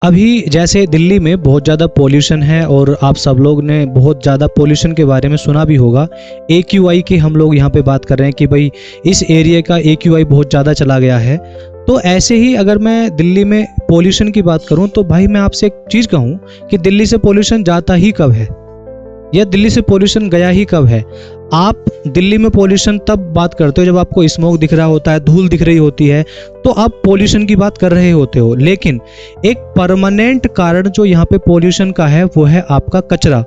अभी जैसे दिल्ली में बहुत ज़्यादा पॉल्यूशन है और आप सब लोग ने बहुत ज़्यादा पॉल्यूशन के बारे में सुना भी होगा। AQI की हम लोग यहाँ पे बात कर रहे हैं कि भाई इस एरिया का AQI बहुत ज़्यादा चला गया है। तो ऐसे ही अगर मैं दिल्ली में पॉल्यूशन की बात करूँ तो भाई मैं आपसे एक चीज़ कहूँ कि दिल्ली से पॉल्यूशन जाता ही कब है या दिल्ली से पॉल्यूशन गया ही कब है। आप दिल्ली में पॉल्यूशन तब बात करते हो जब आपको स्मोक दिख रहा होता है, धूल दिख रही होती है, तो आप पॉल्यूशन की बात कर रहे होते हो। लेकिन एक परमानेंट कारण जो यहाँ पे पॉल्यूशन का है वो है आपका कचरा।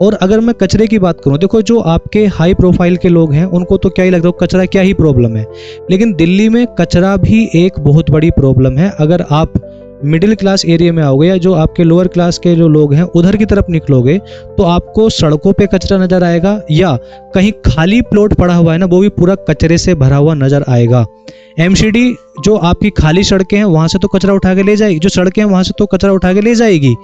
और अगर मैं कचरे की बात करूँ, देखो जो आपके हाई प्रोफाइल के लोग हैं उनको तो क्या ही लगता है कचरा क्या ही प्रॉब्लम है, लेकिन दिल्ली में कचरा भी एक बहुत बड़ी प्रॉब्लम है। अगर आप मिडिल क्लास एरिया में आओगे या जो आपके लोअर क्लास के जो लोग हैं उधर की तरफ निकलोगे तो आपको सड़कों पे कचरा नजर आएगा या कहीं खाली प्लॉट पड़ा हुआ है ना वो भी पूरा कचरे से भरा हुआ नजर आएगा। MCD जो आपकी खाली सड़कें हैं वहां से तो कचरा उठा के ले जाएगी, जो सड़कें हैं वहां से तो कचरा उठा के ले जाएगी,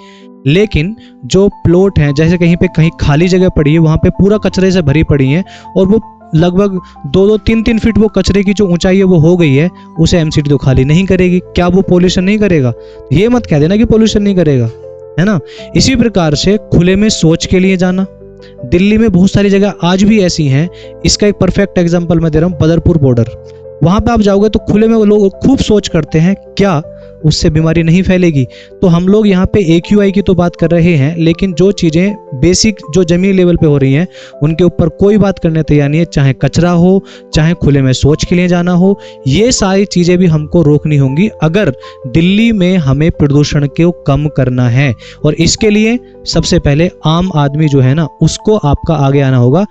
लेकिन जो प्लॉट हैं जैसे कहीं पे कहीं खाली जगह पड़ी है वहां पे पूरा कचरे से भरी पड़ी है और वो लगभग 2-2, 3-3 फीट वो कचरे की जो ऊंचाई है वो हो गई है, उसे MCD तो खाली नहीं करेगी। क्या वो पोल्यूशन नहीं करेगा? ये मत कह देना कि पोल्यूशन नहीं करेगा, है ना। इसी प्रकार से खुले में शौच के लिए जाना, दिल्ली में बहुत सारी जगह आज भी ऐसी हैं। इसका एक परफेक्ट एग्जांपल मैं दे रहा हूँ, बदरपुर बॉर्डर। वहां पे आप जाओगे तो खुले में वो लोग खूब शौच करते हैं, क्या उससे बीमारी नहीं फैलेगी? तो हम लोग यहाँ पे AQI की तो बात कर रहे हैं, लेकिन जो चीज़ें बेसिक जो जमीनी लेवल पे हो रही हैं उनके ऊपर कोई बात करने तैयार नहीं है। चाहे कचरा हो, चाहे खुले में शौच के लिए जाना हो, ये सारी चीज़ें भी हमको रोकनी होंगी अगर दिल्ली में हमें प्रदूषण को कम करना है। और इसके लिए सबसे पहले आम आदमी जो है ना उसको आपका आगे आना होगा।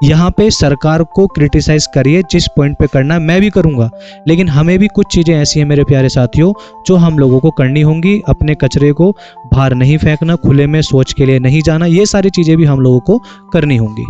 यहाँ पे सरकार को क्रिटिसाइज करिए, जिस पॉइंट पे करना है मैं भी करूँगा, लेकिन हमें भी कुछ चीज़ें ऐसी हैं मेरे प्यारे साथियों जो हम लोगों को करनी होंगी। अपने कचरे को बाहर नहीं फेंकना, खुले में शौच के लिए नहीं जाना, ये सारी चीज़ें भी हम लोगों को करनी होंगी।